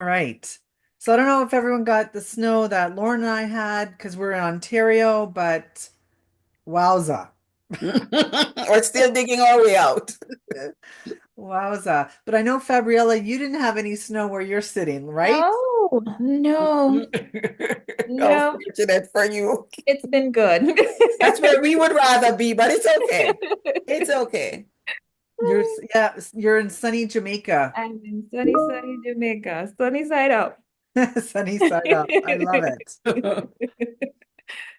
All right. So I don't know if everyone got the snow that Lauren and I had because we're in Ontario, but wowza. We're still digging our way out. Wowza. But I know, Fabriella, you didn't have any snow where you're sitting, right? No, no, How no. fortunate for you. It's been good. That's where we would rather be, but it's okay. It's okay. Yeah, you're in sunny Jamaica. I'm in sunny, sunny Jamaica, sunny side up. Sunny side up. I love it.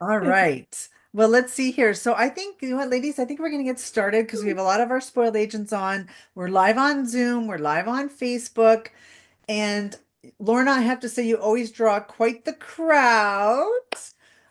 All right. Well, let's see here. So I think, you know what, ladies, I think we're going to get started because we have a lot of our spoiled agents on. We're live on Zoom, we're live on Facebook. And Lorna, I have to say, you always draw quite the crowd.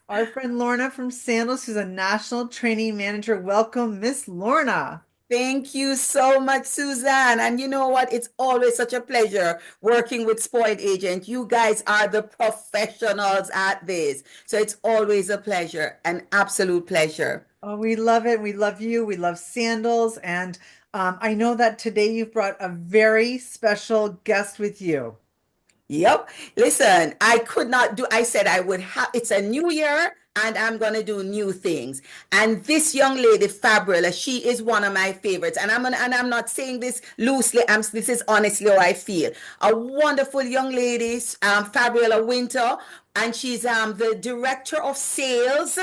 Our friend Lorna from Sandals, who's a national training manager. Welcome, Miss Lorna. Thank you so much, Suzanne. And you know what? It's always such a pleasure working with Spoiled Agent. You guys are the professionals at this. So it's always a pleasure, an absolute pleasure. Oh, we love it. We love you. We love Sandals. And I know that today you've brought a very special guest with you. Yep. Listen, I could not do, I said I would have, it's a new year and I'm going to do new things. And this young lady, Fabriella, she is one of my favorites. And I'm not saying this loosely. This is honestly how I feel. A wonderful young lady, Fabriella Wynter, and she's the director of sales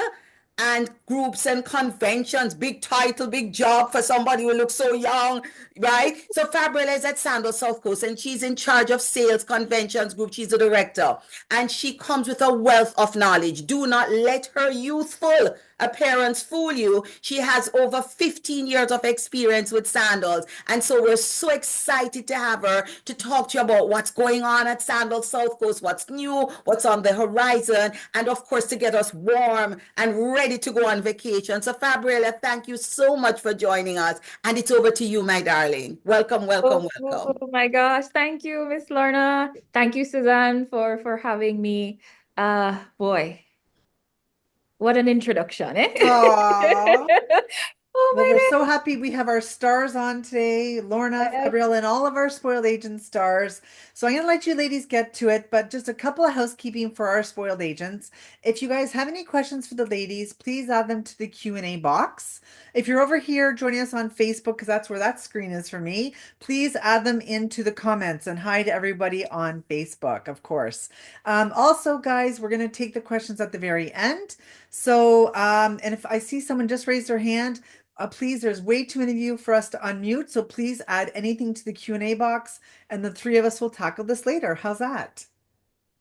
and groups and conventions. Big title, big job for somebody who looks so young, right? So Fabriella is at Sandals South Coast and she's in charge of sales conventions group. She's the director and she comes with a wealth of knowledge. Do not let her youthful appearance fool you. She has over 15 years of experience with sandals. And so we're so excited to have her to talk to you about what's going on at Sandals South Coast, what's new, what's on the horizon, and of course to get us warm and ready to go on vacation. So Fabriella, thank you so much for joining us. And it's over to you, my darling. Welcome, welcome, Oh welcome. my gosh. Thank you, Miss Lorna. Thank you, Suzanne, for having me. Boy, what an introduction, eh? Aww. Oh Well, we're my so happy we have our stars on today, Lorna, God. Fabrielle, and all of our spoiled agent stars. So I'm going to let you ladies get to it, but just a couple of housekeeping for our spoiled agents. If you guys have any questions for the ladies, please add them to the Q&A box. If you're over here joining us on Facebook, because that's where that screen is for me, please add them into the comments and hi to everybody on Facebook, of course. Also, guys, we're going to take the questions at the very end. So, and if I see someone just raise their hand, please, there's way too many of you for us to unmute, so please add anything to the Q&A box, and the three of us will tackle this later. How's that?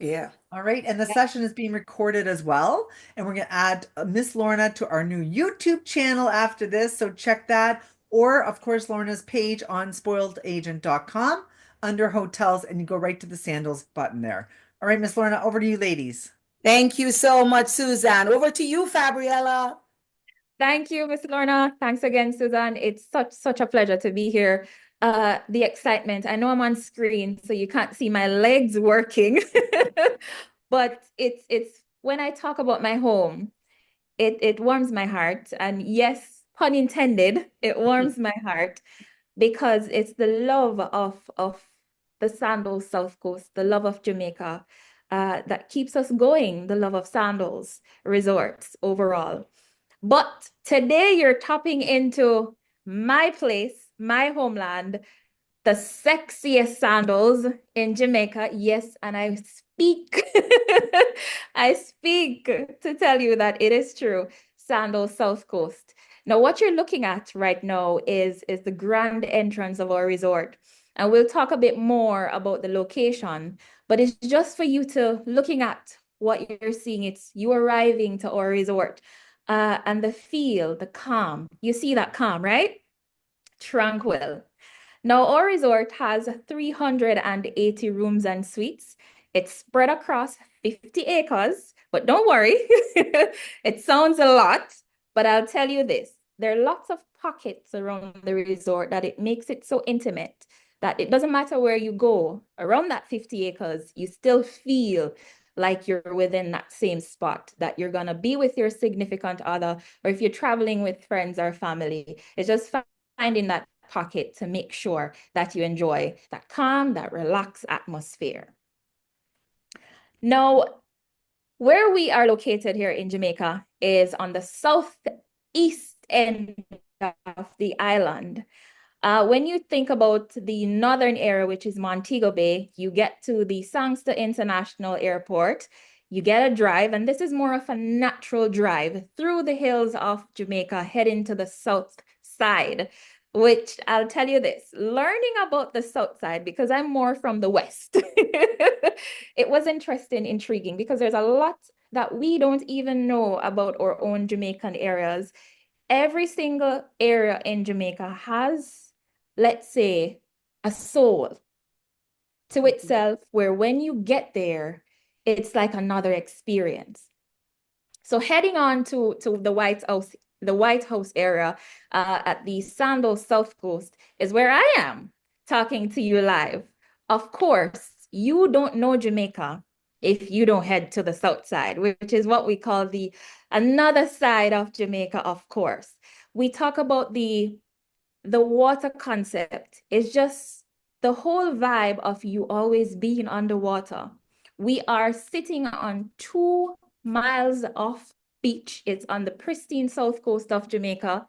Yeah. All right, and the session is being recorded as well, and we're going to add Miss Lorna to our new YouTube channel after this, so check that, or of course Lorna's page on spoiledagent.com under hotels, and you go right to the sandals button there. All right, Miss Lorna, over to you, ladies. Thank you so much, Suzanne. Over to you, Fabriella. Thank you, Miss Lorna. Thanks again, Suzanne. It's such a pleasure to be here. The excitement. I know I'm on screen, so you can't see my legs working. But it's when I talk about my home, it warms my heart. And yes, pun intended, it warms my heart because it's the love of the Sandals South Coast, the love of Jamaica, that keeps us going, the love of Sandals resorts overall. But today you're tapping into my place, my homeland, the sexiest sandals in Jamaica. Yes, and I speak, I speak to tell you that it is true. Sandals South Coast. Now, what you're looking at right now is the grand entrance of our resort. And we'll talk a bit more about the location, but it's just for you to looking at what you're seeing. It's you arriving to our resort. And the feel, the calm. You see that calm, right? Tranquil. Now, our resort has 380 rooms and suites. It's spread across 50 acres, but don't worry, it sounds a lot, but I'll tell you this. There are lots of pockets around the resort that it makes it so intimate that it doesn't matter where you go around that 50 acres, you still feel like you're within that same spot, that you're going to be with your significant other, or if you're traveling with friends or family. It's just finding that pocket to make sure that you enjoy that calm, that relaxed atmosphere. Now, where we are located here in Jamaica is on the southeast end of the island. When you think about the northern area, which is Montego Bay, you get to the Sangster International Airport. You get a drive, and this is more of a natural drive through the hills of Jamaica, heading to the south side, which I'll tell you this, learning about the south side, because I'm more from the west, it was interesting, intriguing, because there's a lot that we don't even know about our own Jamaican areas. Every single area in Jamaica has, let's say, a soul to itself, where when you get there, it's like another experience. So heading on to the White House area at the Sandals South Coast is where I am talking to you live. Of course, you don't know Jamaica if you don't head to the south side, which is what we call the another side of Jamaica, of course. We talk about the water concept. It's just the whole vibe of you always being underwater. We are sitting on 2 miles of beach. It's on the pristine south coast of Jamaica,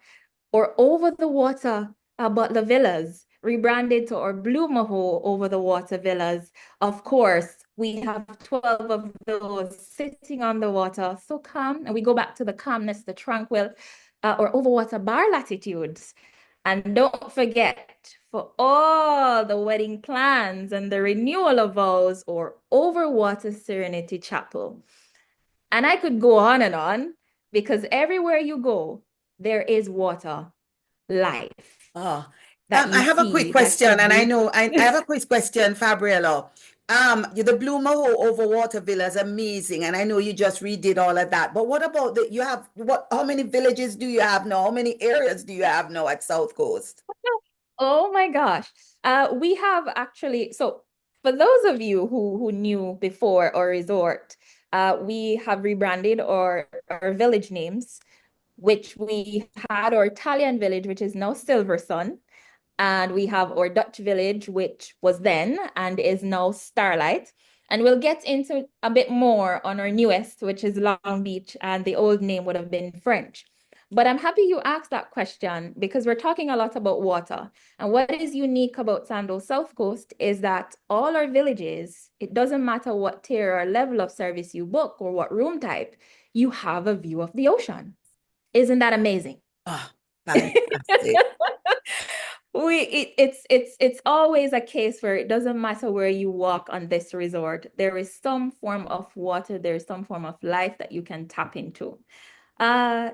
or over the water about the villas, rebranded to our Blue Mahoe Over the Water Villas. Of course, we have 12 of those sitting on the water, so calm. And we go back to the calmness, the tranquil, or Overwater Bar latitudes. And don't forget, for all the wedding plans and the renewal of vows, or Overwater Serenity Chapel. And I could go on and on, because everywhere you go, there is water, life Oh, that I you have a quick see, that question, you and I breathe. know I have a quick question, Fabriella. The Blue Mahoe Overwater Villa is amazing, and I know you just redid all of that. But what about you have what? How many villages do you have now? How many areas do you have now at South Coast? Oh my gosh. We have actually, so for those of you who knew before our resort, we have rebranded our village names, which we had our Italian village, which is now Silver Sun. And we have our Dutch village, which was then and is now Starlight. And we'll get into a bit more on our newest, which is Long Beach, and the old name would have been French. But I'm happy you asked that question, because we're talking a lot about water. And what is unique about Sandals South Coast is that all our villages, it doesn't matter what tier or level of service you book or what room type, you have a view of the ocean. Isn't that amazing? Oh, fantastic. It's always a case where it doesn't matter where you walk on this resort. There is some form of water, there is some form of life that you can tap into. Uh,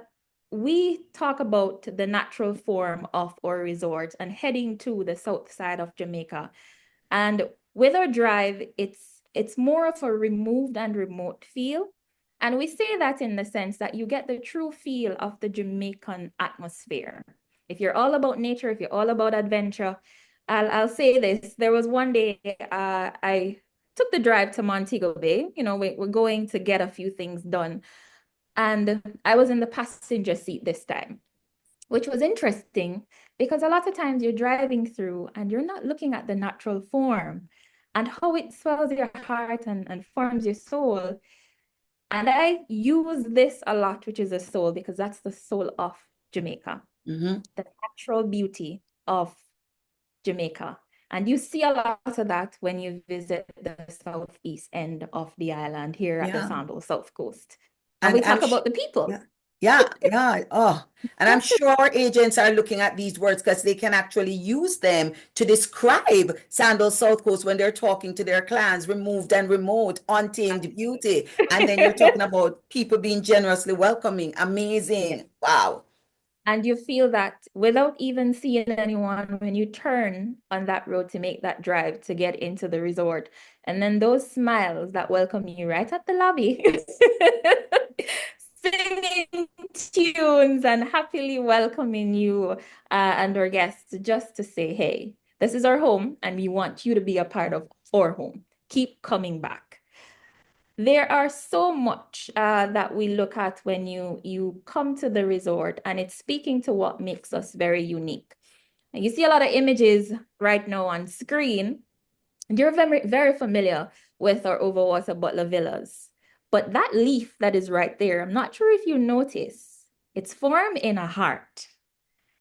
we talk about the natural form of our resort and heading to the south side of Jamaica. And with our drive, it's more of a removed and remote feel. And we say that in the sense that you get the true feel of the Jamaican atmosphere. If you're all about nature, if you're all about adventure, I'll say this. There was one day I took the drive to Montego Bay. You know, we're going to get a few things done. And I was in the passenger seat this time, which was interesting, because a lot of times you're driving through and you're not looking at the natural form and how it swells your heart and forms your soul. And I use this a lot, which is a soul, because that's the soul of Jamaica, Mm-hmm. the natural beauty of Jamaica. And you see a lot of that when you visit the southeast end of the island here at the Yeah. Sandals South Coast. And we And talk about the people. yeah, yeah, yeah. Oh, and I'm sure our agents are looking at these words because they can actually use them to describe Sandals South Coast when they're talking to their clients, removed and remote, untamed beauty. And then you're talking about people being generously welcoming. Yes. Amazing. Wow. And you feel that without even seeing anyone when you turn on that road to make that drive to get into the resort. And then those smiles that welcome you right at the lobby, singing tunes and happily welcoming you and our guests, just to say, hey, this is our home and we want you to be a part of our home. Keep coming back. There are so much that we look at when you come to the resort, and it's speaking to what makes us very unique. And you see a lot of images right now on screen, and you're very, very familiar with our Overwater Butler Villas. But that leaf that is right there, I'm not sure if you notice, it's formed in a heart.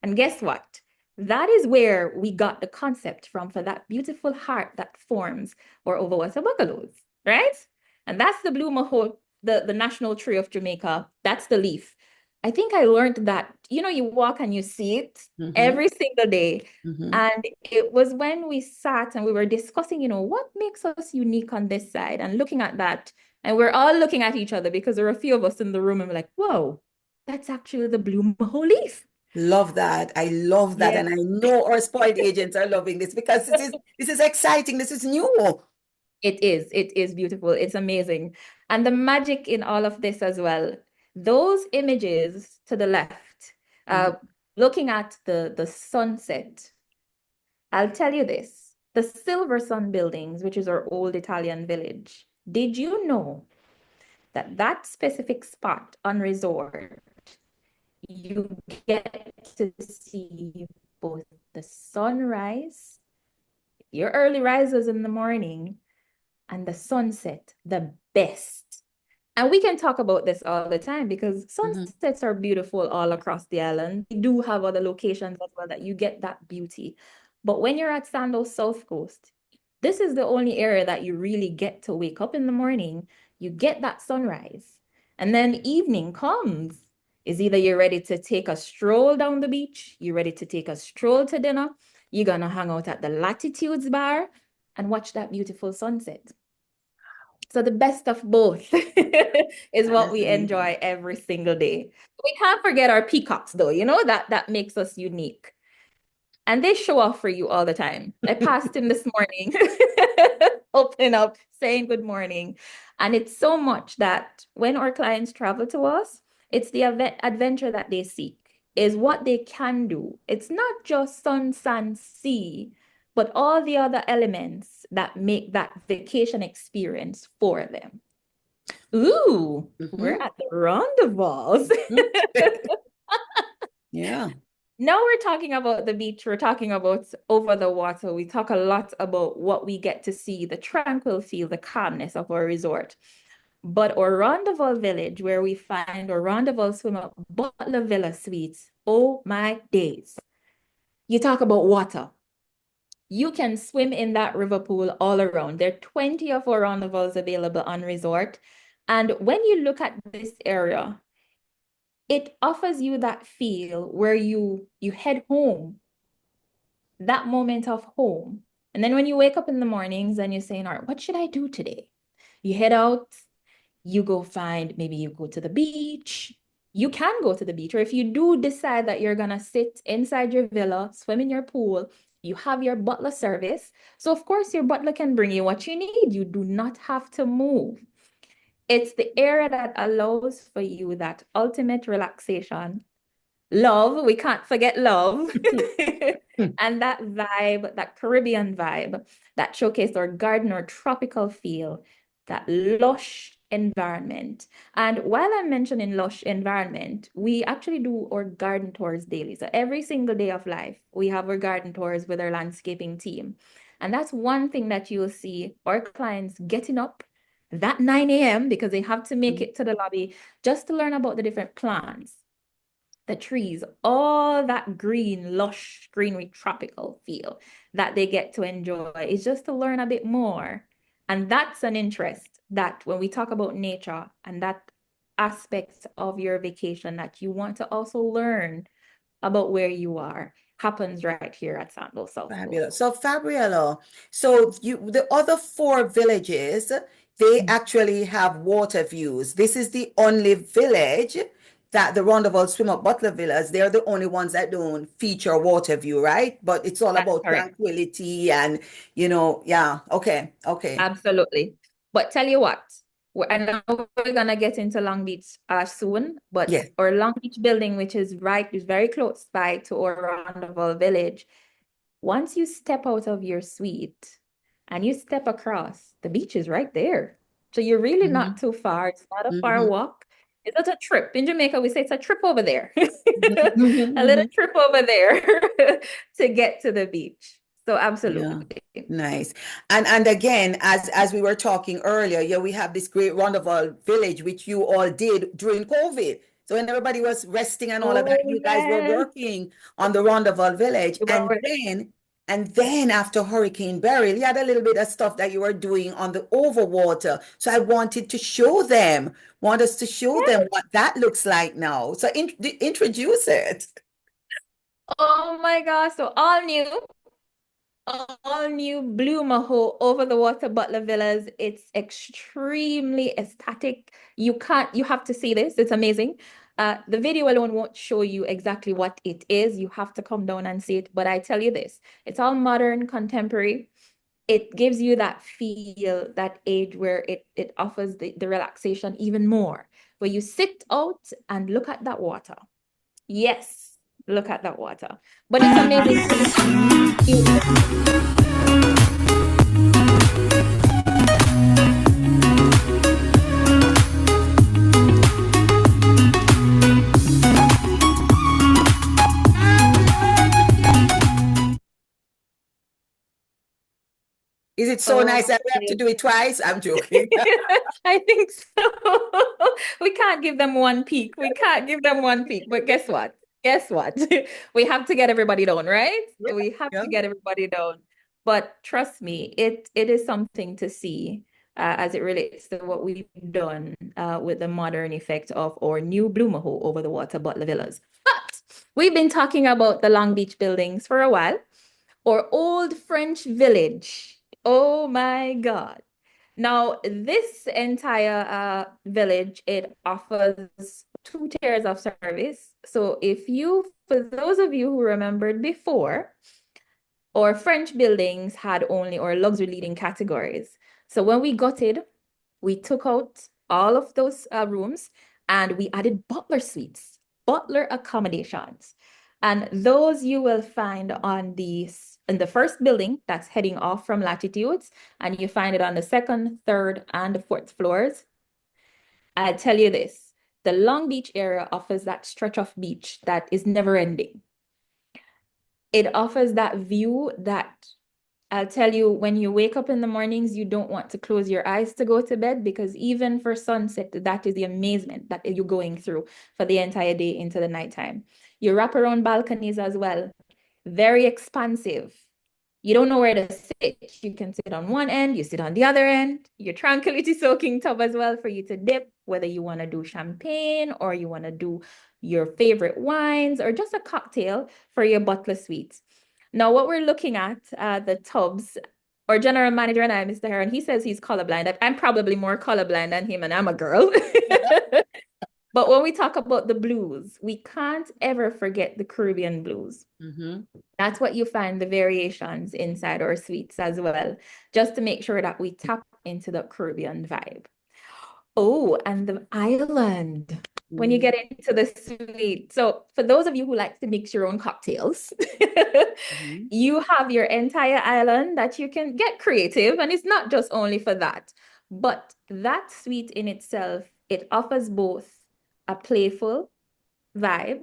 And guess what? That is where we got the concept from for that beautiful heart that forms our Overwater bungalows, right? And that's the Blue Mahoe, the national tree of Jamaica. That's the leaf. I think I learned that, you walk and you see it every single day. And it was when we sat and we were discussing, what makes us unique on this side and looking at that. And we're all looking at each other because there are a few of us in the room and we're like, whoa, that's actually the Blue Mahoe leaf. Love that. I love that. Yeah. And I know our spoiled agents are loving this because this is exciting. This is new. It is beautiful. It's amazing. And the magic in all of this as well, those images to the left, looking at the sunset, I'll tell you this, the Silver Sun buildings, which is our old Italian village, did you know that that specific spot on resort, you get to see both the sunrise, your early risers in the morning, and the sunset, the best. And we can talk about this all the time because sunsets are beautiful all across the island. We do have other locations as well that you get that beauty. But when you're at Sandals South Coast, this is the only area that you really get to wake up in the morning, you get that sunrise, and then evening comes. Is either you're ready to take a stroll down the beach, you're ready to take a stroll to dinner, you're gonna hang out at the Latitudes Bar and watch that beautiful sunset. So the best of both is what we enjoy every single day. We can't forget our peacocks though, that makes us unique. And they show off for you all the time. I passed him this morning, opening up, saying good morning. And it's so much that when our clients travel to us, it's the adventure that they seek, is what they can do. It's not just sun, sand, sea, but all the other elements that make that vacation experience for them. Ooh, we're at the rendezvous. Yeah. Now we're talking about the beach, we're talking about over the water. We talk a lot about what we get to see, the tranquil feel, the calmness of our resort. But our rendezvous village, where we find our rendezvous swim up Butler Villa Suites, oh my days. You talk about water. You can swim in that river pool all around. There are 20 of our rendezvous available on resort. And when you look at this area, it offers you that feel where you head home, that moment of home. And then when you wake up in the mornings and you're saying, all right, what should I do today? You head out, you go find, maybe you go to the beach. You can go to the beach, or if you do decide that you're gonna sit inside your villa, swim in your pool, you have your butler service. So of course your butler can bring you what you need. You do not have to move. It's the area that allows for you that ultimate relaxation. Love, we can't forget love. And that vibe, that Caribbean vibe, that showcase our garden or tropical feel, that lush environment. And while I'm mentioning lush environment, we actually do our garden tours daily. So every single day of life, we have our garden tours with our landscaping team. And that's one thing that you'll see our clients getting up that 9 a.m. because they have to make it to the lobby just to learn about the different plants, the trees, all that green, lush, greenery, tropical feel that they get to enjoy. Is just to learn a bit more. And that's an interest that when we talk about nature and that aspect of your vacation that you want to also learn about where you are happens right here at Sandals South Coast. Fabulous. So Fabriella, so the other four villages, they actually have water views. This is the only village that the Roundabout Swim Up Butler Villas, they're the only ones that don't feature water view, right? But it's all That's about correct. tranquility and, yeah, okay. Absolutely. But tell you what, I know we're gonna get into Long Beach soon, but Yes. our Long Beach building, which is very close by to our Roundable Village, once you step out of your suite and you step across, the beach is right there. So you're really not too far. It's not a far walk. It's not a trip. In Jamaica, we say it's a trip over there. A little trip over there to get to the beach. So Yeah, absolutely. nice. And again, as we were talking earlier, yeah, we have this great Roundabout Village, which you all did during COVID. So when everybody was resting and all of that, Oh, you guys were yes. working on the Roundabout Village. Well, And then after Hurricane Beryl, you had a little bit of stuff that you were doing on the Overwater. So I wanted to show them, want us to show them what that looks like now. So introduce it. oh my gosh. So all new Blue Mahoe over the water Butler Villas. It's extremely aesthetic. You have to see this. It's amazing. The video alone won't show you exactly what it is. You have to come down and see it. But I tell you this, it's all modern, contemporary. It gives you that feel, that age where it offers the relaxation even more, where you sit out and look at that water. Yes, look at that water. But it's amazing to see. Is it so Oh, nice that we have to okay. do it twice? I'm joking. I think so. We can't give them one peek. We can't give them one peek. But guess what? Guess what? We have to get everybody down, right? Yeah, We have yeah. to get everybody down. But trust me, it is something to see as it relates to what we've done with the modern effect of our new Blue Mahoe over the water Butler Villas. But we've been talking about the Long Beach buildings for a while, or Old French Village. Oh my God. Now, this entire village, it offers two tiers of service. So for those of you who remembered before, our French buildings had only our luxury leading categories. So when we gutted, we took out all of those rooms and we added butler suites, butler accommodations. And those you will find in the first building that's heading off from Latitudes, and you find it on the second, third, and the fourth floors. I tell you this, the Long Beach area offers that stretch of beach that is never ending. It offers that view that I'll tell you, when you wake up in the mornings, you don't want to close your eyes to go to bed, because even for sunset, that is the amazement that you're going through for the entire day into the nighttime. You wrap around balconies as well, very expansive. You don't know where to sit. You can sit on one end, you sit on the other end. Your tranquility soaking tub as well for you to dip, whether you want to do champagne or you want to do your favorite wines or just a cocktail for your butler suite. Now, what we're looking at, the tubs, our general manager and I, Mr. Heron, he says he's colorblind. I'm probably more colorblind than him, and I'm a girl. But when we talk about the blues, we can't ever forget the Caribbean blues. Mm-hmm. That's what you find the variations inside our suites as well, just to make sure that we tap into the Caribbean vibe. Oh, and the island when you Mm-hmm. get into the suite. So for those of you who like to mix your own cocktails, Mm-hmm. you have your entire island that you can get creative, and it's not just only for that, but that suite in itself, it offers both a playful vibe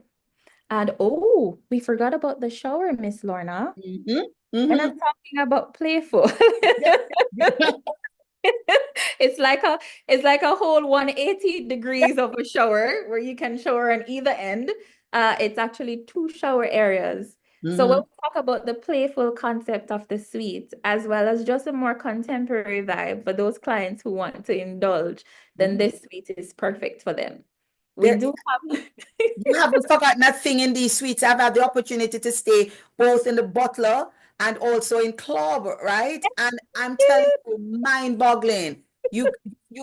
and oh, we forgot about the shower, Miss Lorna. Mm-hmm. And Mm-hmm. I'm talking about playful. Yeah. It's like a it's like a whole 180 degrees of a shower where you can shower on either end. It's actually two shower areas. So when Mm-hmm. we talk about the playful concept of the suite, as well as just a more contemporary vibe for those clients who want to indulge, then Mm-hmm. this suite is perfect for them. We There, do have you haven't forgotten a thing in these suites. I've had the opportunity to stay both in the Butler and also in Club, right? And I'm telling you, mind-boggling. You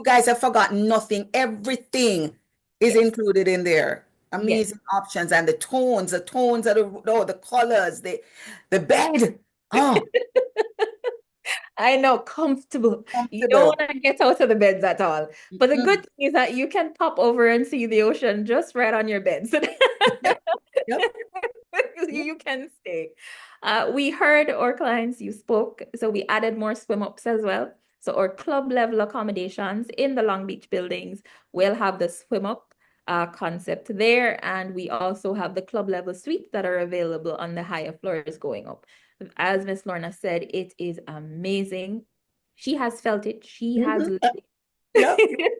guys have forgotten nothing. Everything is yes, included in there. yes. Amazing options and the tones of the colors, the bed. Oh, I know, comfortable. You don't comfortable. want to get out of the beds at all. But the good Mm-mm. thing is that you can pop over and see the ocean just right on your bed. So Yep, yep, yep. you can stay. We heard our clients, you spoke, so we added more swim ups as well. So our club level accommodations in the Long Beach buildings will have the swim up concept there. And we also have the club level suites that are available on the higher floors going up. as Miss Lorna said, it is amazing. She has felt it. She has Mhm. lived Yeah. it.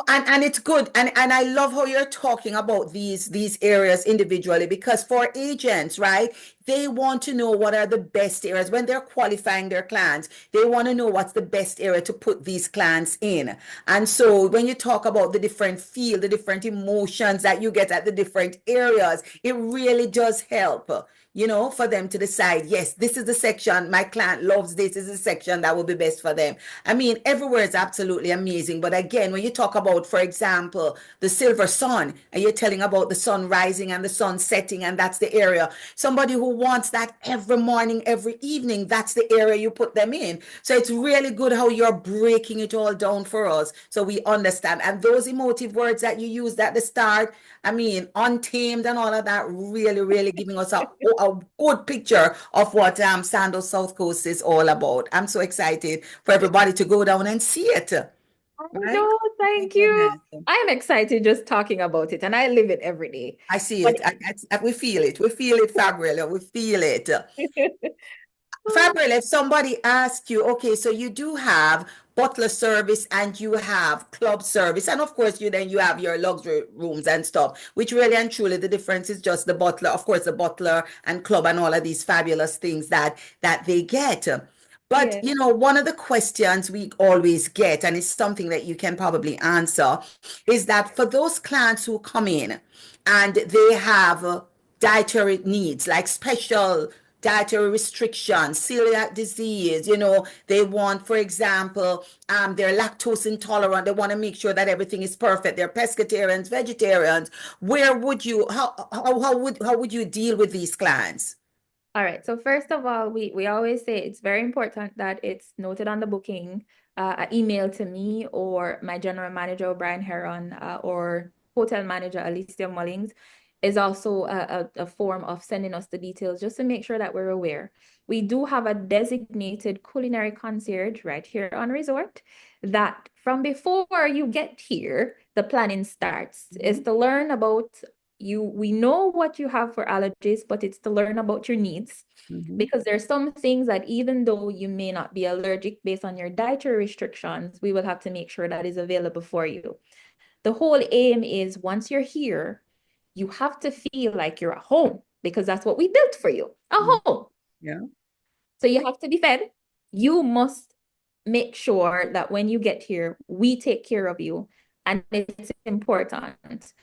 And it's good. And I love how you're talking about these areas individually, because for agents, right, they want to know what are the best areas when they're qualifying their clients. They want to know what's the best area to put these clients in. And so when you talk about the different feel, the different emotions that you get at the different areas, it really does help, for them to decide, yes, this is the section my client loves, this is the section that will be best for them. I mean, everywhere is absolutely amazing. But again, when you talk about, for example, the silver sun, and you're telling about the sun rising and the sun setting, and that's the area. Somebody who wants that every morning, every evening, that's the area you put them in. So it's really good how you're breaking it all down for us so we understand. And those emotive words that you used at the start, I mean, untamed and all of that, really, really giving us a good picture of what Sandals South Coast is all about. I'm so excited for everybody to go down and see it, I right? know, My thank you. goodness. I'm excited just talking about it, and I live it every day. I see But it. We feel it. We feel it, Fabriella. We feel it. Fabriella, if somebody asks you, okay, so you do have butler service and you have club service, and of course you have your luxury rooms and stuff, which really and truly the difference is just the butler, of course, the butler and club and all of these fabulous things that they get. But yeah, one of the questions we always get, and it's something that you can probably answer, is that for those clients who come in and they have dietary needs, like special dietary restrictions, celiac disease, they want, for example, they're lactose intolerant. They want to make sure that everything is perfect. They're pescatarians, vegetarians. Where would you, how would you deal with these clients? all right. So first of all, we always say it's very important that it's noted on the booking, an email to me or my general manager, Brian Heron, or hotel manager, Alicia Mullings, is also a form of sending us the details just to make sure that we're aware. We do have a designated culinary concierge right here on resort that from before you get here, the planning starts, is to learn about you. We know what you have for allergies, but it's to learn about your needs, Mhm. because there's some things that even though you may not be allergic based on your dietary restrictions, we will have to make sure that is available for you. The whole aim is once you're here, you have to feel like you're at home, because that's what we built for you, a Mhm. home. Yeah. So you have to be fed. You must make sure that when you get here, we take care of you. And it's important.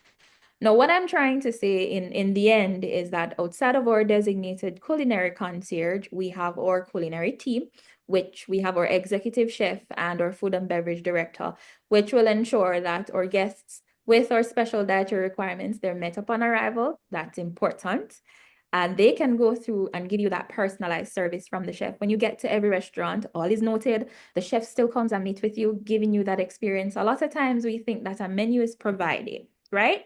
Now, what I'm trying to say in the end is that outside of our designated culinary concierge, we have our culinary team, which we have our executive chef and our food and beverage director, which will ensure that our guests with our special dietary requirements, they're met upon arrival. That's important. And they can go through and give you that personalized service from the chef. When you get to every restaurant, all is noted. The chef still comes and meets with you, giving you that experience. A lot of times we think that a menu is provided, right?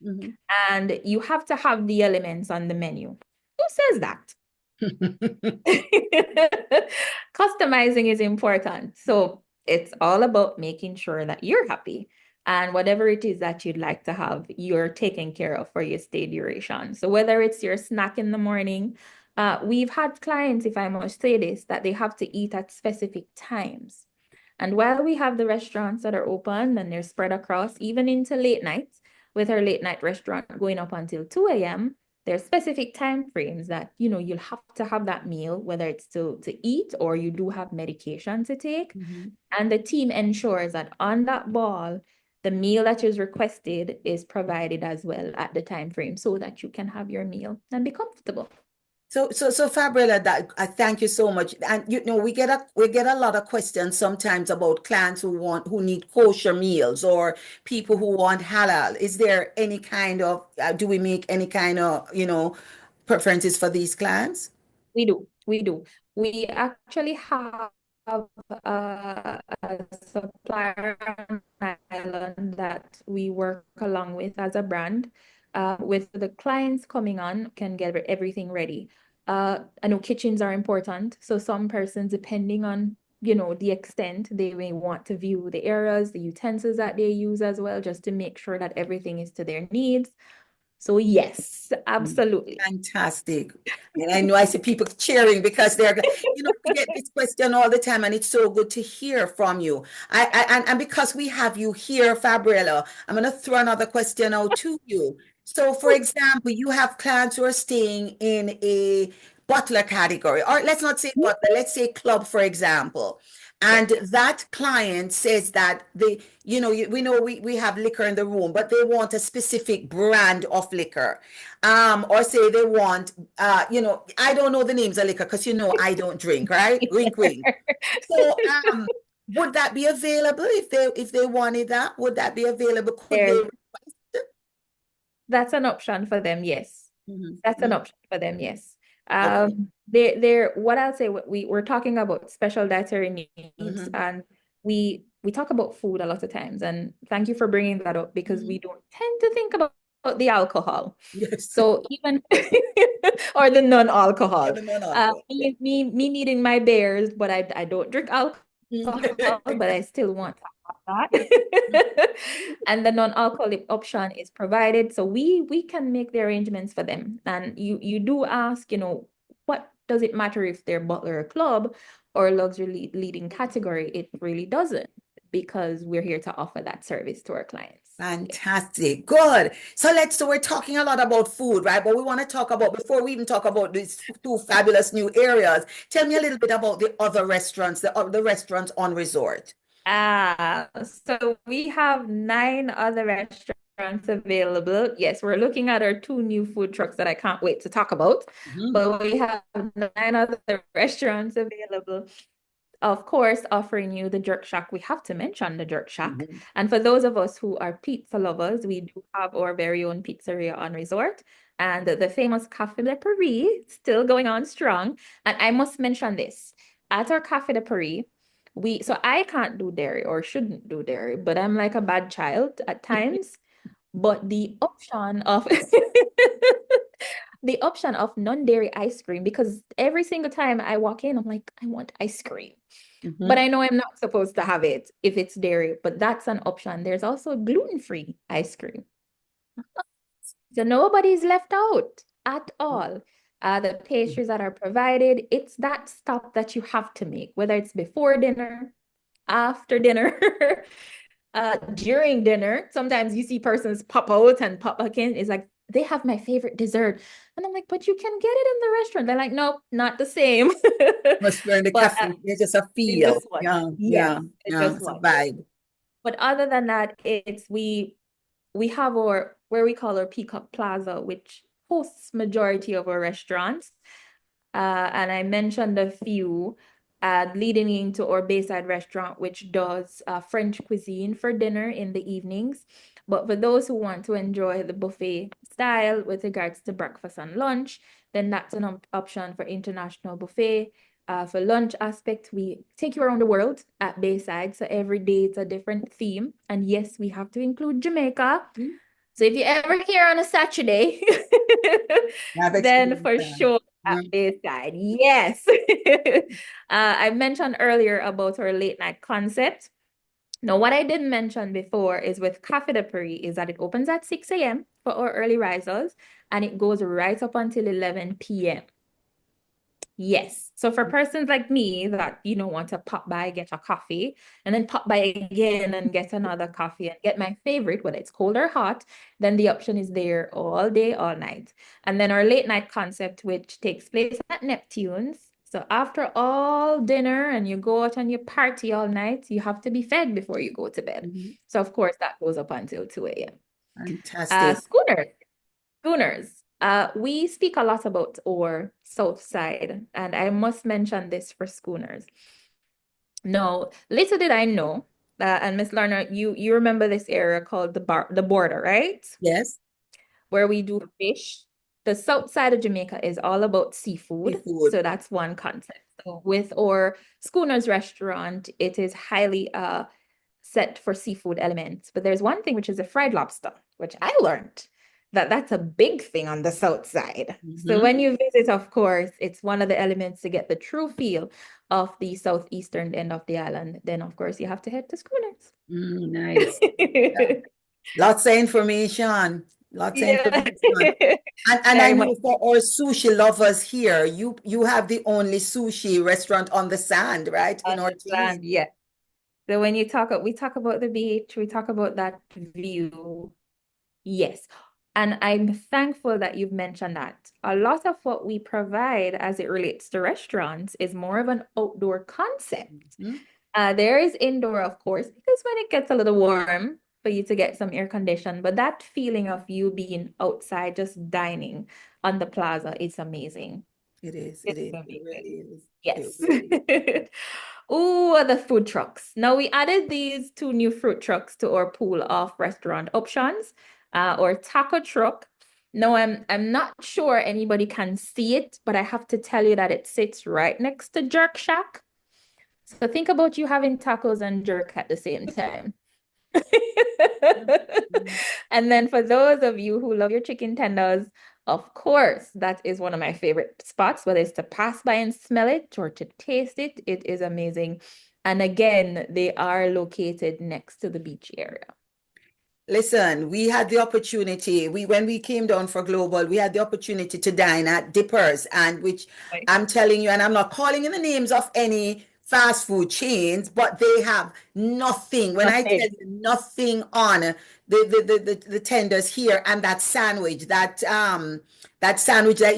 Mhm. And you have to have the elements on the menu. Who says that? Customizing is important. So it's all about making sure that you're happy. And whatever it is that you'd like to have, you're taken care of for your stay duration. So whether it's your snack in the morning, we've had clients, if I must say this, that they have to eat at specific times. And while we have the restaurants that are open and they're spread across, even into late nights, with our late night restaurant going up until 2 a.m., there's specific time frames that you'll have to have that meal, whether it's to eat or you do have medication to take. Mhm. And the team ensures that on that ball, the meal that is requested is provided as well at the time frame so that you can have your meal and be comfortable. So Fabriella, that I thank you so much. And we get a lot of questions sometimes about clients who need kosher meals or people who want halal. Is there any kind of do we make any kind of preferences for these clients? We do. We do. We actually have a supplier on island that we work along with as a brand. With the clients coming on, can get everything ready. I know kitchens are important. So some persons, depending on, the extent, they may want to view the areas, the utensils that they use as well, just to make sure that everything is to their needs. So yes, absolutely. Fantastic. And I know I see people cheering because we get this question all the time, and it's so good to hear from you. And because we have you here, Fabriella, I'm going to throw another question out to you. So, for example, you have clients who are staying in a butler category, or let's not say butler, let's say club, for example. Yes. And that client says that we know we have liquor in the room, but they want a specific brand of liquor. Or say they want, I don't know the names of liquor because I don't drink, right? Wink, wink. So, would that be available if they wanted that? Would that be available? Could they? There's That's an option for them, yes. That's an Mhm. option for them, yes. Okay. They're what I'll say, we're talking about special dietary needs, Mhm. and we talk about food a lot of times, and thank you for bringing that up because we Mhm. don't tend to think about the alcohol. Yes. So even or the Or non-alcohol. the non-alcohol. Yeah. Me needing my beers, but I don't drink alcohol, Mhm. but I still want to have that. And the non-alcoholic option is provided, so we can make the arrangements for them. And you do ask, what does it matter if they're butler or club or luxury leading category? It really doesn't, because we're here to offer that service to our clients. Yes. Fantastic. Good. So we're talking a lot about food, right? But we want to talk about, before we even talk about these two fabulous new areas, tell me a little bit about the other restaurants, the restaurants on resort. So we have 9 other restaurants available. Yes, we're looking at our 2 new food trucks that I can't wait to talk about. Mhm. But we have 9 other restaurants available. Of course, offering you the Jerk Shack. We have to mention the Jerk Shack. Mhm. And for those of us who are pizza lovers, we do have our very own pizzeria on resort. And the famous Cafe de Paris still going on strong. And I must mention this. At our Cafe de Paris, so I can't do dairy or shouldn't do dairy, but I'm like a bad child at times. But the option of the option of non-dairy ice cream, because every single time I walk in, I'm like, I want ice cream. But Mhm. I know I'm not supposed to have it if it's dairy, but that's an option. There's also gluten-free ice cream. So nobody's left out at all. The pastries that are provided, it's that stop that you have to make, whether it's before dinner, after dinner, during dinner. Sometimes you see persons pop out and pop back in. It's like, they have my favorite dessert. And I'm like, but you can get it in the restaurant. They're like, nope, not the same. Must be in the But cafe. There's just a it's feel. just one. Yeah, Yes, yeah, it's yeah. just It's a one. vibe. But other than that, it's we have our where we call our Peacock Plaza, which hosts majority of our restaurants. And I mentioned a few, leading into our Bayside restaurant, which does French cuisine for dinner in the evenings. But for those who want to enjoy the buffet style with regards to breakfast and lunch, then that's an option for international buffet. For lunch aspect, we take you around the world at Bayside. So every day it's a different theme. And yes, we have to include Jamaica. Mhm. So if you ever here on a Saturday, I've then experienced for that. sure at Yeah. Bayside. Yes. I mentioned earlier about our late night concept. Now, what I didn't mention before is with Cafe de Paris is that it opens at 6 a.m. for our early risers and it goes right up until 11 p.m. Yes. So for persons like me that, want to pop by, get a coffee, and then pop by again and get another coffee and get my favorite, whether it's cold or hot, then the option is there all day, all night. And then our late night concept, which takes place at Neptune's. So after all dinner and you go out and you party all night, you have to be fed before you go to bed. Mhm. So of course that goes up until 2 a.m. Fantastic. Schooners. We speak a lot about our South Side, and I must mention this for schooners. No, little did I know, and Miss Lerner, you remember this area called the border, right? Yes. Where we do fish. The South Side of Jamaica is all about seafood, Seafood. so that's one concept. So with our schooners restaurant, it is highly set for seafood elements. But there's one thing which is a fried lobster, which I learned that that's a big thing on the south side. So when Mhm. you visit, of course, it's one of the elements to get the true feel of the southeastern end of the island. Then, of course, you have to head to Schooners. Nice. Yeah. Lots of information. Lots of Yeah. information. And I Very much know for our sushi lovers here, you have the only sushi restaurant on the sand, right? In Ortiz. understand. Yeah. So when we talk about the beach, we talk about that view. Yes. And I'm thankful that you've mentioned that. A lot of what we provide as it relates to restaurants is more of an outdoor concept. Mhm. There is indoor, of course, because when it gets a little warm for you to get some air condition, but that feeling of you being outside, just dining on the plaza, it's amazing. It is, it It's is, it really amazing. is. It Yes. really is. Oh, the food trucks. Now we added these two new fruit trucks to our pool of restaurant options, or taco truck. Now I'm not sure anybody can see it, but I have to tell you that it sits right next to Jerk Shack. So think about you having tacos and jerk at the same time. Mhm. And then for those of you who love your chicken tenders, of course, that is one of my favorite spots, whether it's to pass by and smell it or to taste it. It is amazing. And again, they are located next to the beach area. Listen, we had the opportunity. When we came down for Global, we had the opportunity to dine at Dippers, and which Right. I'm telling you, and I'm not calling in the names of any fast food chains, but they have nothing. When I tell Nothing. you nothing on the tenders here, and that sandwich that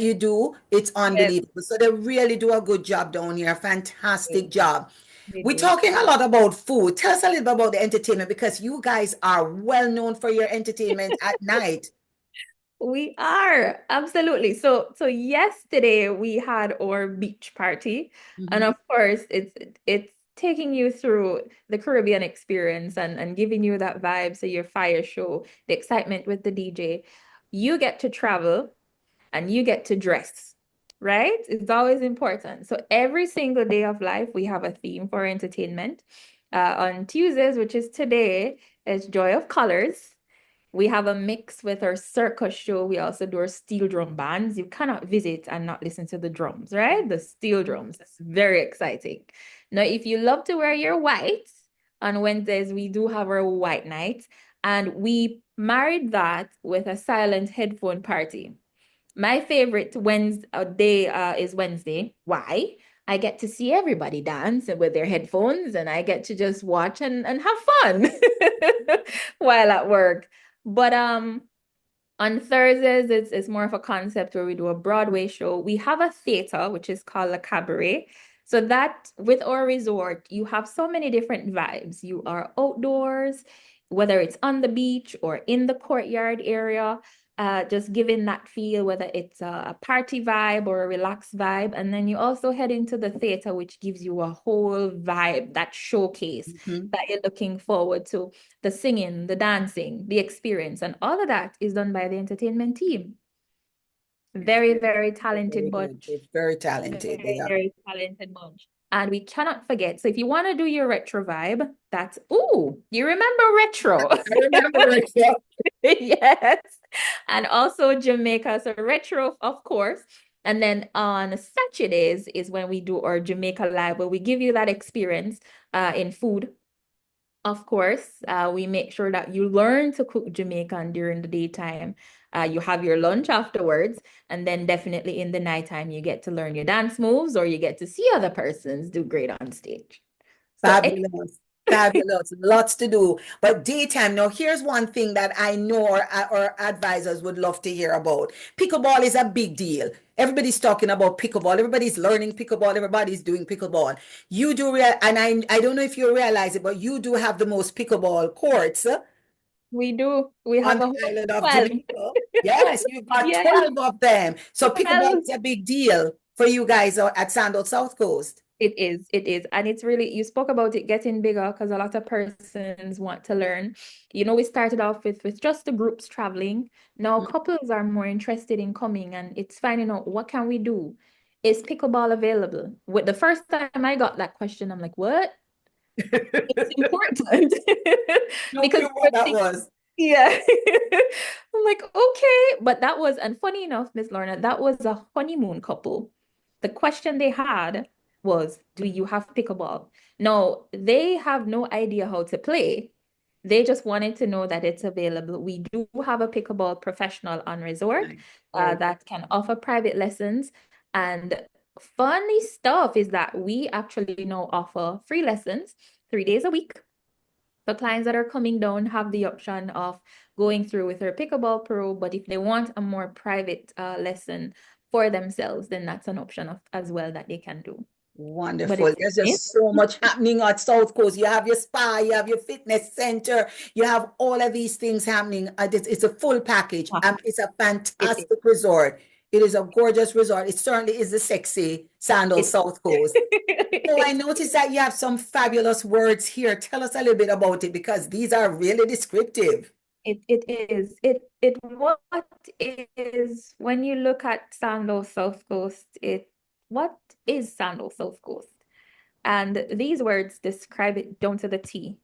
you do, it's Yes, unbelievable. So they really do a good job down here. they Fantastic do. job. They We're do. talking a lot about food. Tell us a little bit about the entertainment because you guys are well known for your entertainment at night. We are absolutely. So yesterday we had our beach party, and Mhm. of course it's taking you through the Caribbean experience and giving you that vibe. So your fire show, the excitement with the DJ, you get to travel and you get to dress, right? It's always important. So every single day of life we have a theme for entertainment. On Tuesdays, which is today, is Joy of Colors. We have a mix with our circus show. We also do our steel drum bands. You cannot visit and not listen to the drums, right? The steel drums. It's very exciting. Now, if you love to wear your white, on Wednesdays, we do have our white night, and we married that with a silent headphone party. My favorite Wednesday day is Wednesday. Why? I get to see everybody dance with their headphones, and I get to just watch and have fun while at work. But on Thursdays, it's more of a concept where we do a Broadway show. We have a theater, which is called a cabaret. So that with our resort, you have so many different vibes. You are outdoors, whether it's on the beach or in the courtyard area, just giving that feel, whether it's a party vibe or a relaxed vibe. And then you also head into the theater, which gives you a whole vibe, that showcase Mhm. that you're looking forward to, the singing, the dancing, the experience, and all of that is done by the entertainment team. It's Very, very, very they're talented very good. bunch. They're very talented. They Very, are. very talented bunch. And we cannot forget. So if you want to do your retro vibe, that's, ooh, you remember retro. I remember it. Yeah. Yes. And also Jamaica. So retro, of course. And then on Saturdays is when we do our Jamaica Live, where we give you that experience in food. Of course, we make sure that you learn to cook Jamaican during the daytime. You have your lunch afterwards, and then definitely in the nighttime, you get to learn your dance moves or you get to see other persons do great on stage. So, Fabulous. Fabulous. Lots to do. But daytime, now here's one thing that I know our advisors would love to hear about. Pickleball is a big deal. Everybody's talking about pickleball. Everybody's learning pickleball. Everybody's doing pickleball. You do real, and I don't know if you realize it, but you do have the most pickleball courts we do. We on have a the whole island of 12. Jamaica. Yes, you've got Yes, 12 of them. So pickleball 12. is a big deal for you guys out at Sandals South Coast. It is, it is. And it's really, you spoke about it getting bigger because a lot of persons want to learn. You know, we started off with just the groups traveling. Now couples are more interested in coming and it's finding out what can we do? Is pickleball available? With the first time I got that question, I'm like, what? It's important. No Because clue what that was. yeah. I'm like, okay. But that was, and funny enough, Miss Lorna, that was a honeymoon couple. The question they had was, do you have pickleball? No, they have no idea how to play. They just wanted to know that it's available. We do have a pickleball professional on resort that can offer private lessons. And funny stuff is that we actually now offer free lessons 3 days a week. The clients that are coming down have the option of going through with their pickleball pro, but if they want a more private lesson for themselves, then that's an option as well that they can do. But Wonderful. it's There's just so much happening at South Coast. You have your spa, you have your fitness center, you have all of these things happening. It's a full package. It's a fantastic resort. It is a gorgeous resort. It certainly is the sexy Sandals South Coast. So I noticed that you have some fabulous words here. Tell us a little bit about it because these are really descriptive. It is. What is when you look at Sandals South Coast, what is Sandals South Coast? And these words describe it down to the T.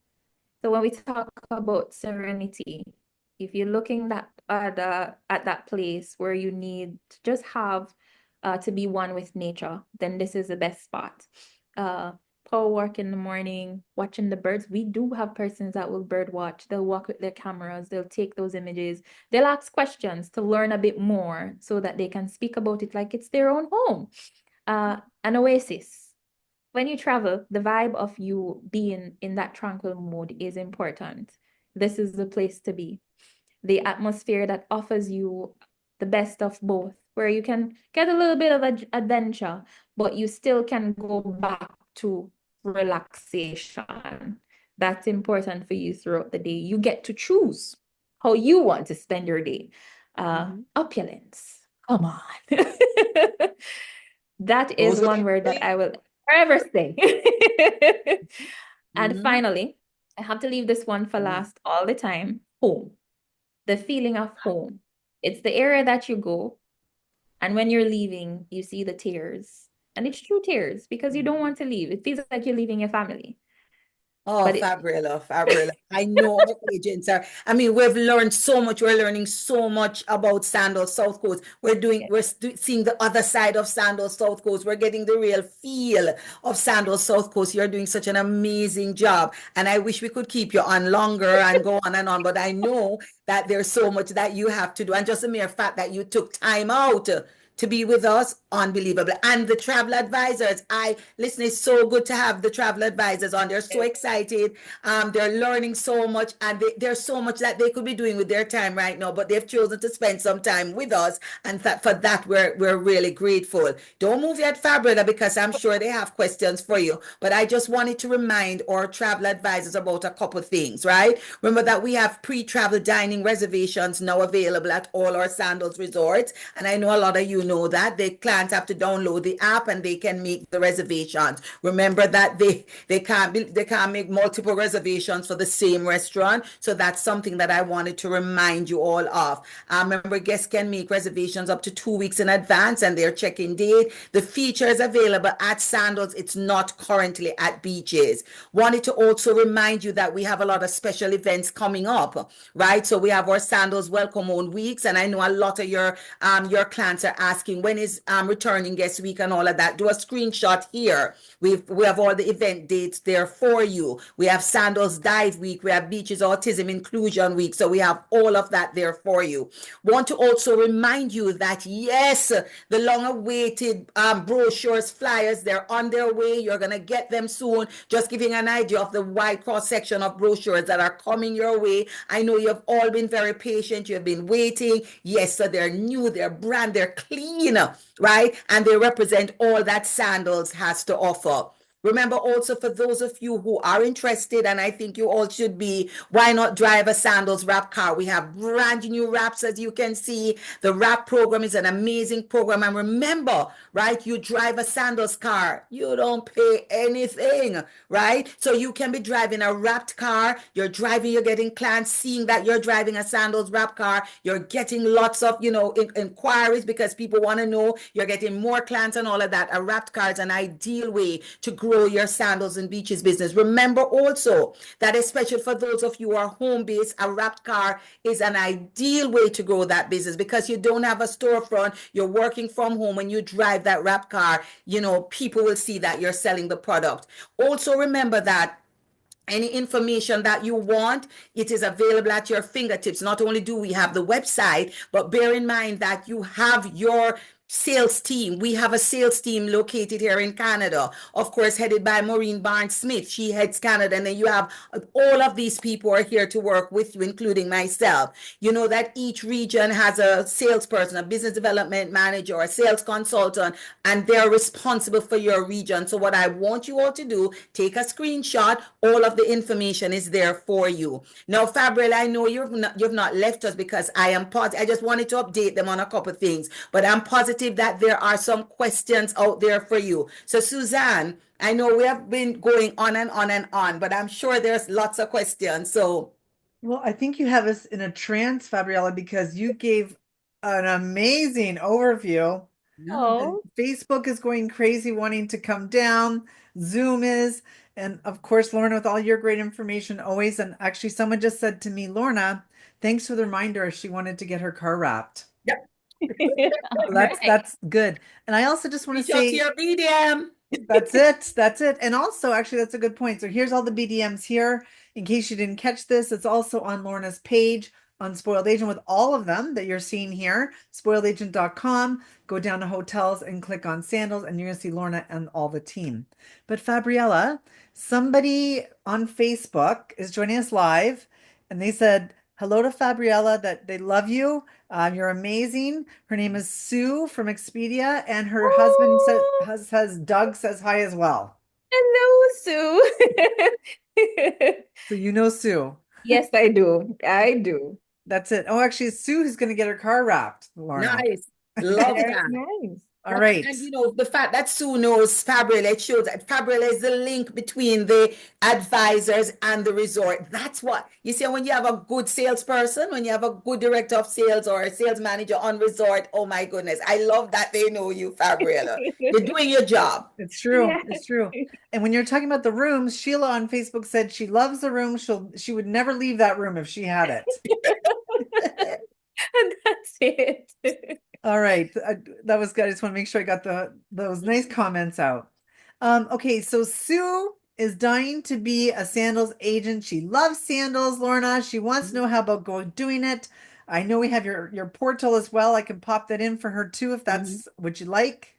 So when we talk about serenity, if you're looking at that place where you need to just have to be one with nature, then this is the best spot. Power walk in the morning, watching the birds. We do have persons that will bird watch. They'll walk with their cameras, they'll take those images, they'll ask questions to learn a bit more so that they can speak about it like it's their own home. An oasis. When you travel, the vibe of you being in that tranquil mode is important. This is the place to be. The atmosphere that offers you the best of both, where you can get a little bit of adventure, but you still can go back to relaxation. That's important for you throughout the day. You get to choose how you want to spend your day. Opulence. Come on. That is one word that I will forever say. And finally, I have to leave this one for last all the time. Home. The feeling of home. It's the area that you go, and when you're leaving, you see the tears. And it's true tears because you don't want to leave. It feels like you're leaving your family. Oh, Fabriella. I know our agents are. I mean, we've learned so much. We're learning so much about Sandals South Coast. We're seeing the other side of Sandals South Coast. We're getting the real feel of Sandals South Coast. You're doing such an amazing job. And I wish we could keep you on longer and go on and on. But I know that there's so much that you have to do. And just the mere fact that you took time out to be with us, unbelievable. And the travel advisors, listen, it's so good to have the travel advisors on. They're so excited. They're learning so much, and there's so much that they could be doing with their time right now, but they've chosen to spend some time with us, and for that we're really grateful. Don't move yet, Fabriella, because I'm sure they have questions for you. But I just wanted to remind our travel advisors about a couple things, right? Remember that we have pre-travel dining reservations now available at all our Sandals resorts, and I know a lot of you know that the clients have to download the app and they can make the reservations. Remember that they can't make multiple reservations for the same restaurant. So that's something that I wanted to remind you all of. Remember, guests can make reservations up to 2 weeks in advance and their check-in date. The feature is available at Sandals. It's not currently at beaches. Wanted to also remind you that we have a lot of special events coming up, right? So we have our Sandals Welcome Home Weeks, and I know a lot of your clients are asking when is returning guest week and all of that. Do a screenshot here. We have all the event dates there for you. We have Sandals Dive Week. We have Beaches Autism Inclusion Week. So we have all of that there for you. Want to also remind you that yes, the long-awaited brochures, flyers, they're on their way. You're going to get them soon. Just giving an idea of the wide cross-section of brochures that are coming your way. I know you've all been very patient. You've been waiting. Yes, so they're new, they're brand, they're clean, right? And they represent all that Sandals has to offer. Remember also, for those of you who are interested, and I think you all should be, why not drive a Sandals wrap car? We have brand new wraps, as you can see. The wrap program is an amazing program. And remember, right, you drive a Sandals car, you don't pay anything, right? So you can be driving a wrapped car. You're driving, you're getting clients seeing that you're driving a Sandals wrap car. You're getting lots of, inquiries because people want to know. You're getting more clients and all of that. A wrapped car is an ideal way to grow your Sandals and Beaches business. Remember also that, especially for those of you who are home-based, a wrapped car is an ideal way to grow that business because you don't have a storefront. You're working from home. When you drive that wrapped car, people will see that you're selling the product. Also remember that Any information that you want, it is available at your fingertips. Not only do we have the website, but bear in mind that you have your sales team. We have a sales team located here in Canada, of course, headed by Maureen Barnes-Smith. She heads Canada, and then you have all of these people are here to work with you, including myself. You know that each region has a salesperson, a business development manager, or a sales consultant, and they're responsible for your region. So what I want you all to do, take a screenshot. All of the information is there for you. Now, Fabriella, I know you've not left us, because I am positive. I just wanted to update them on a couple of things, but I'm positive that there are some questions out there for you. So, Suzanne, I know we have been going on and on and on, but I'm sure there's lots of questions. So, Well, I think you have us in a trance, Fabriella, because you gave an amazing overview. And Oh, Facebook is going crazy wanting to come down. Zoom is. And of course, Lorna, with all your great information always. And actually, someone just said to me, Lorna, thanks for the reminder. She wanted to get her car wrapped. yeah, all So right. that's good. And I also just want to reach out to say your BDM. that's it. That's it. And also, actually, that's a good point. So here's all the BDMs here. In case you didn't catch this, it's also on Lorna's page on Spoiled Agent with all of them that you're seeing here. Spoiledagent.com. Go down to hotels and click on Sandals, and you're going to see Lorna and all the team. But Fabriella, somebody on Facebook is joining us live, and they said hello to Fabriella, that they love you. You're amazing. Her name is Sue from Expedia, and her husband Oh, says Doug says hi as well. hello, Sue. So you know Sue. Yes, I do. I do. That's it. Oh, actually, it's Sue who's going to get her car wrapped, Lorna. Nice. Love Very that. nice. All right. And you know, the fact that Sue knows Fabriella, it shows that Fabriella is the link between the advisors and the resort. That's what you see when you have a good salesperson, when you have a good director of sales or a sales manager on resort. Oh my goodness. I love that they know you, Fabriella. You're doing your job. It's true. Yeah. It's true. And when you're talking about the rooms, Sheila on Facebook said she loves the room. She would never leave that room if she had it. And that's it. All right. That was good. I just want to make sure I got those nice comments out. Okay, so Sue is dying to be a sandals agent. She loves sandals, Lorna. She wants to know how about doing it. I know we have your portal as well. I can pop that in for her too if that's what you like.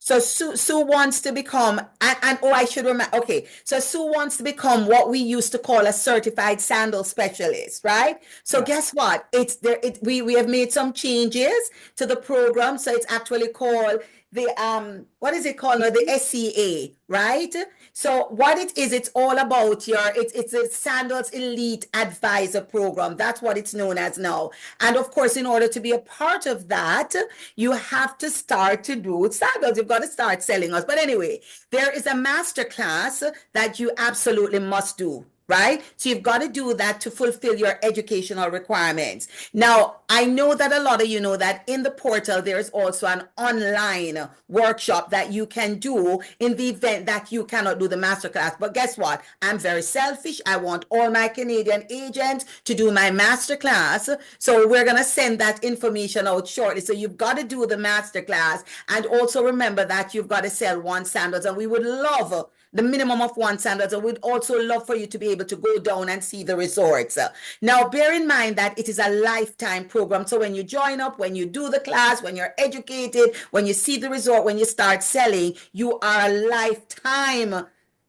So Sue wants to become, and oh, I should remember. Okay, so Sue wants to become what we used to call a certified sandal specialist, right? So Yeah. guess what? It's there. We have made some changes to the program, so it's actually called the what is it called now? The SCA, right? So what it is, it's all about it's a Sandals Elite Advisor Program. That's what it's known as now. And of course, in order to be a part of that, you have to start to do sandals. You've got to start selling us. But anyway, there is a master class that you absolutely must do. Right? So you've got to do that to fulfill your educational requirements. Now, I know that a lot of you know that in the portal, there is also an online workshop that you can do in the event that you cannot do the masterclass. But guess what? I'm very selfish. I want all my Canadian agents to do my masterclass. So we're going to send that information out shortly. So you've got to do the masterclass. And also remember that you've got to sell one sandals. And we would love the minimum of one sandals. And we'd also love for you to be able to go down and see the resorts. Now, bear in mind that it is a lifetime program. So when you join up, when you do the class, when you're educated, when you see the resort, when you start selling, you are a lifetime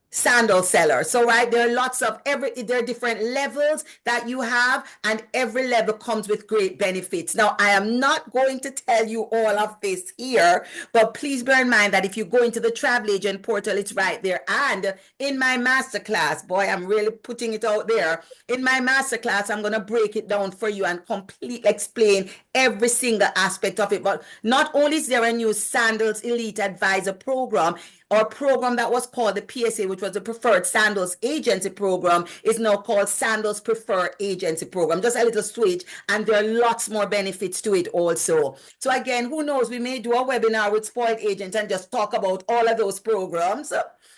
sandal seller. So right, there are lots of there are different levels that you have, and every level comes with great benefits. Now, I am not going to tell you all of this here, but please bear in mind that if you go into the travel agent portal, it's right there. And in my masterclass, boy, I'm really putting it out there. In my masterclass, I'm going to break it down for you and completely explain every single aspect of it. But not only is there a new Sandals Elite Advisor program, our program that was called the PSA, which was the Preferred Sandals Agency Program, is now called Sandals Preferred Agency Program. Just a little switch, and there are lots more benefits to it also. So again, who knows, we may do a webinar with spoiled agents and just talk about all of those programs,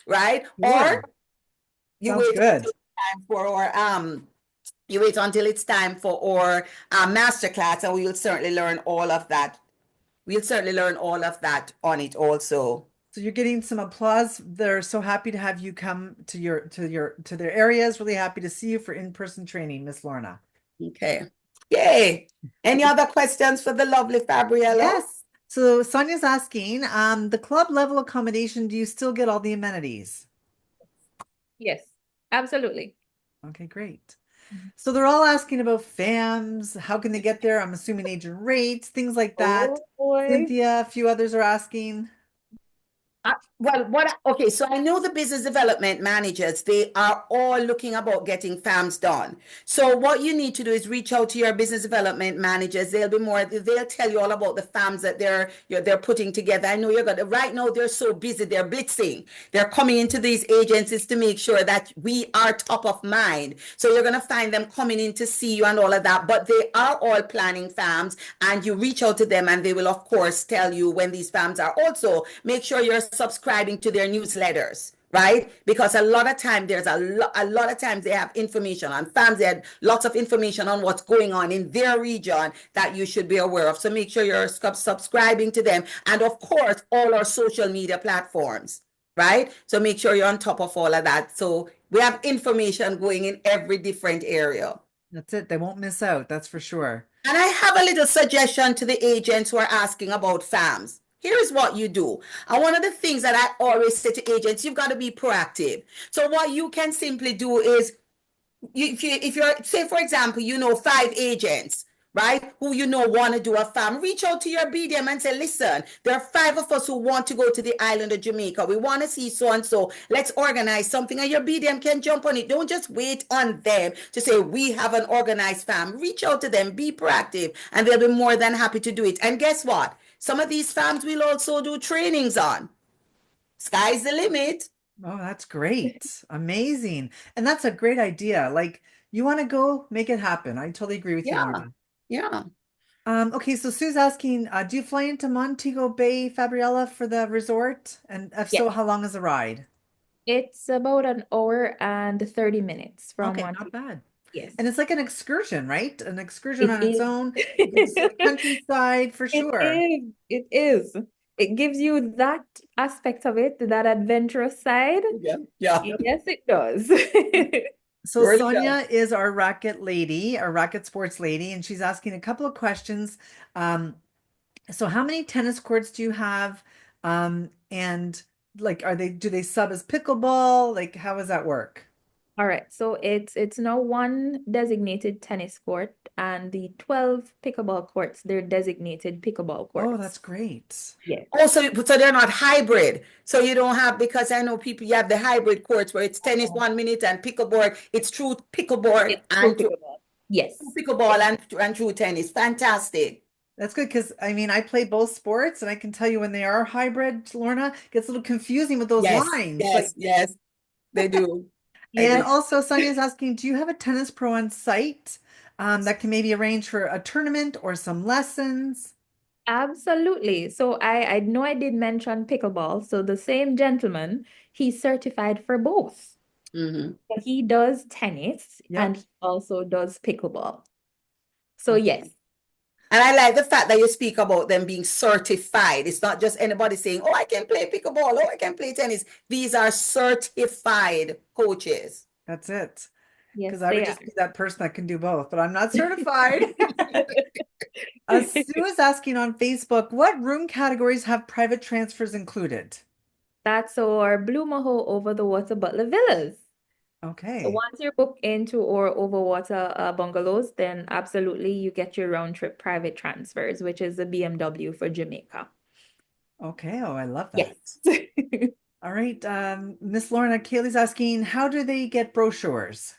right? Sure. Or you Sounds wait good. until it's time for our you wait until it's time for our masterclass, and we will certainly learn all of that. We'll certainly learn all of that on it also. So you're getting some applause. They're so happy to have you come to their areas. Really happy to see you for in-person training, Miss Lorna. Okay. Yay. Any other questions for the lovely Fabriella? Yes. So Sonia's asking, the club level accommodation, do you still get all the amenities? Yes, absolutely. Okay, great. So they're all asking about FAMs. How can they get there? I'm assuming agent rates, things like that. Oh boy. Cynthia, a few others are asking. Okay, so I know the business development managers, they are all looking about getting farms done. So what you need to do is reach out to your business development managers. They'll tell you all about the farms that they're putting together. I know right now they're so busy, they're blitzing. They're coming into these agencies to make sure that we are top of mind. So you're gonna find them coming in to see you and all of that, but they are all planning farms, and you reach out to them and they will of course tell you when these farms are. Also, make sure you're subscribing to their newsletters, right? Because a lot of time a lot of times they have information on farms. They have lots of information on what's going on in their region that you should be aware of. So make sure you're subscribing to them, and of course all our social media platforms, right? So make sure you're on top of all of that. So we have information going in every different area. That's it. They won't miss out. That's for sure. And I have a little suggestion to the agents who are asking about farms. Here is what you do. And one of the things that I always say to agents, you've got to be proactive. So what you can simply do is, if you're, say for example, you know 5 agents, right, who you know want to do a farm, reach out to your BDM and say, listen, there are 5 of us who want to go to the island of Jamaica. We want to see so and so. Let's organize something, and your BDM can jump on it. Don't just wait on them to say we have an organized farm. Reach out to them, be proactive, and they'll be more than happy to do it. And guess what? Some of these farms will also do trainings on. Sky's the limit. Oh, that's great. Amazing. And that's a great idea. Like, you want to go, make it happen. I totally agree with you, Yeah, Lorna. yeah. Okay, so Sue's asking, do you fly into Montego Bay, Fabriella, for the resort? And if Yes. so, how long is the ride? It's about an hour and 30 minutes from Okay, one. not bad. Yes. And it's like an excursion, right? An excursion It on its is. own. You get to see the countryside for It sure. is. It is. It gives you that aspect of it, that adventurous side. Yeah, yeah. Yes, it does. So Really does. Sonia is our racket lady, our racket sports lady, and she's asking a couple of questions. So how many tennis courts do you have? And like, do they sub as pickleball? Like, how does that work? All right, so it's now one designated tennis court, and the 12 pickleball courts, they're designated pickleball Oh, courts. that's great. Yes. Also, so they're not hybrid. So you don't have, because I know people, you have the hybrid courts where it's tennis Oh. 1 minute and pickleboard. It's true pickleboard It's true and true pickleball. Yes. pickleball and true tennis. Fantastic. That's good because I mean I play both sports and I can tell you when they are hybrid, Lorna, it gets a little confusing with those Yes, lines. Like, yes, yes, they do. They and do. also Sonia's asking, do you have a tennis pro on site that can maybe arrange for a tournament or some lessons? Absolutely. So I know I did mention pickleball. So the same gentleman, he's certified for both. Mm-hmm. So he does tennis Yep. and he also does pickleball. So Okay. yes, And I like the fact that you speak about them being certified. It's not just anybody saying, oh, I can play pickleball, oh, I can play tennis. These are certified coaches. That's it. yes, Because I would they are. just be that person that can do both, but I'm not certified. Sue is asking on Facebook, what room categories have private transfers included? That's our Blue Mahoe Over the Water Butler Villas. So Okay. once you're booked into our Overwater bungalows, then absolutely you get your round trip private transfers, which is a BMW for Jamaica. Okay. Oh, I love that. Yes. All right. Miss Lorna, Kaylee's asking, how do they get brochures?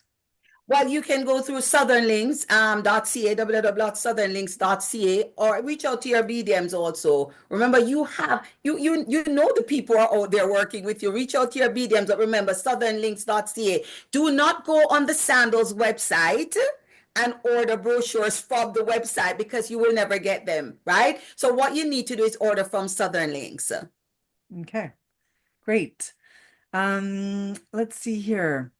Well, you can go through southernlinks.ca, www.southernlinks.ca, or reach out to your BDMs also. Remember, you know the people are out there working with you. Reach out to your BDMs, but remember, southernlinks.ca. Do not go on the Sandals website and order brochures from the website because you will never get them, right? So what you need to do is order from Southern Links. Okay. Great. Let's see here.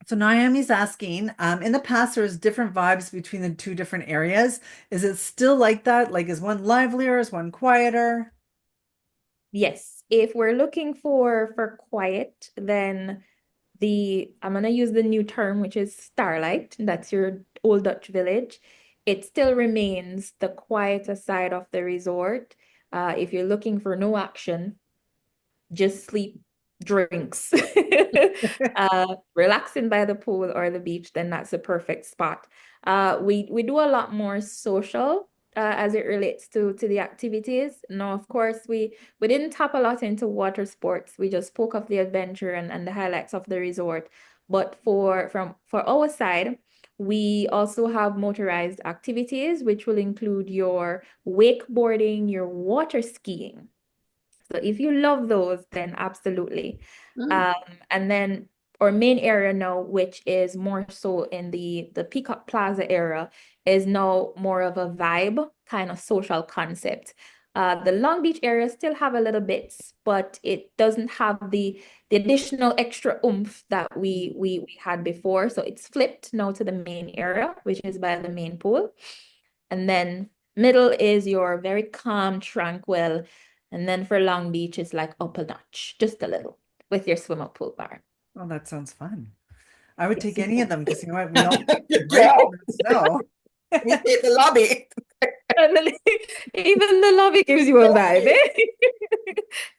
So Naomi's asking, in the past, there was different vibes between the two different areas. Is it still like that? Like, is one livelier? Is one quieter? Yes, if we're looking for quiet, then I'm gonna use the new term, which is starlight. That's your Old Dutch village. It still remains the quieter side of the resort. If you're looking for no action, just sleep, drinks, relaxing by the pool or the beach, then that's a perfect spot. We do a lot more social as it relates to the activities. Now, of course, we didn't tap a lot into water sports. We just spoke of the adventure and the highlights of the resort. But for our side, we also have motorized activities, which will include your wakeboarding, your water skiing. So if you love those, then absolutely. Mm. Um, and then our main area now, which is more so in the Peacock Plaza area, is now more of a vibe kind of social concept. The Long Beach area still have a little bits, but it doesn't have the additional extra oomph that we had before. So it's flipped now to the main area, which is by the main pool. And then middle is your very calm, tranquil. And then for Long Beach, it's like up a notch, just a little, with your swim up pool bar. Oh, that sounds fun. I would take Yes. any of them because you know what? We all break Yeah, in the snow. we hit the lobby. And then even the lobby gives you a vibe, eh?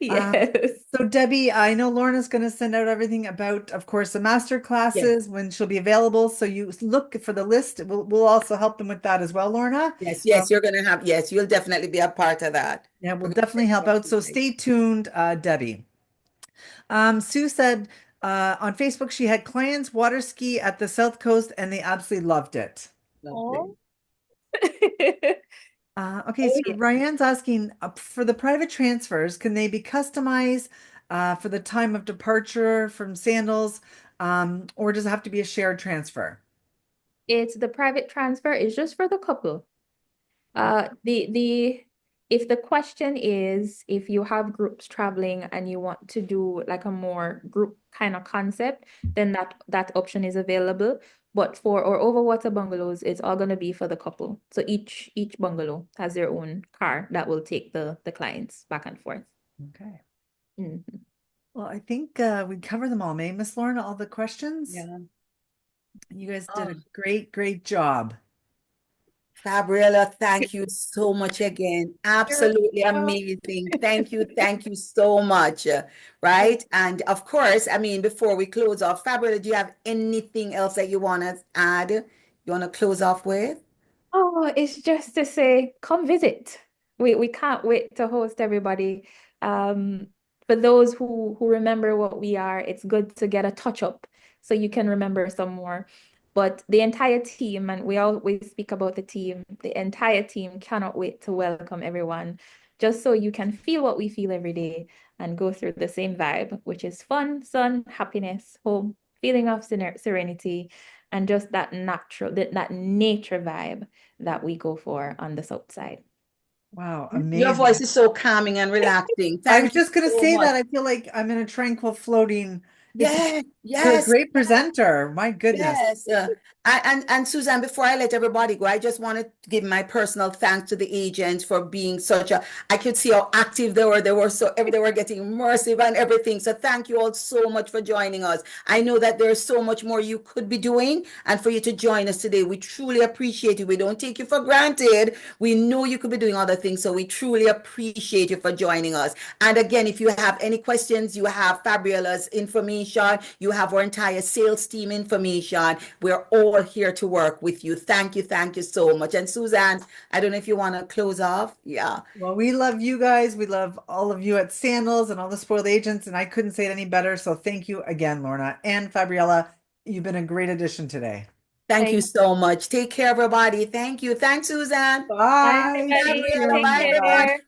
Uh, Yes. so Debbie, I know Lorna's going to send out everything about, of course, the master Yes, classes when she'll be available. So you look for the list. We'll also help them with that as well, Lorna. yes, Um, yes, you're gonna have, yes, you'll definitely be a part of that. yeah, we'll We're gonna definitely send help out out. So invite. stay tuned, Debbie. Sue said on Facebook she had clients water ski at the South Coast and they absolutely loved it. Lovely. Oh. Okay, Oh, so yeah. Ryan's asking for the private transfers, can they be customized for the time of departure from Sandals, or does it have to be a shared transfer? It's the private transfer is just for the couple. The if the question is if you have groups traveling and you want to do like a more group kind of concept, then that option is available. But for our overwater bungalows, it's all gonna be for the couple. So each bungalow has their own car that will take the clients back and forth. Okay. Mhm. Well, I think we covered them all, May. Miss Lauren, all the questions? Yeah. You guys did a Oh, great job. Fabriella, thank you so much again. You're Absolutely welcome. amazing. Thank you so much. Right? And of course, I mean, before we close off, Fabriella, do you have anything else that you want to add? You want to close off with? Oh, it's just to say, come visit. We can't wait to host everybody. Um, for those who remember what we are, it's good to get a touch up so you can remember some more. But the entire team, and we always speak about the entire team cannot wait to welcome everyone, just so you can feel what we feel every day and go through the same vibe, which is fun, sun, happiness, home, feeling of serenity, and just that that nature vibe that we go for on the south side. Wow, Your voice amazing. is so calming and relaxing. I was Thank you just gonna so say much. that. I feel like I'm in a tranquil floating. It's Yes, you're a yes. great presenter. My goodness. Yes, and Suzanne, before I let everybody go, I just want to give my personal thanks to the agents for being such a. I could see how active they were. They were getting immersive and everything. So thank you all so much for joining us. I know that there's so much more you could be doing, and for you to join us today, we truly appreciate it. We don't take you for granted. We know you could be doing other things, so we truly appreciate you for joining us. And again, if you have any questions, you have Fabriella's information, you have our entire sales team information. We're all here to work with you. Thank you so much. And Suzanne, I don't know if you want to close off. Yeah. Well, we love you guys. We love all of you at Sandals and all the spoiled agents, and I couldn't say it any better. So thank you again, Lorna and Fabriella. You've been a great addition today. Thank you Thank so much. Take care, everybody. Thank you. Thanks, Suzanne. Bye, Bye. Thank everybody. Gabriella. Take Bye, you. everyone. care.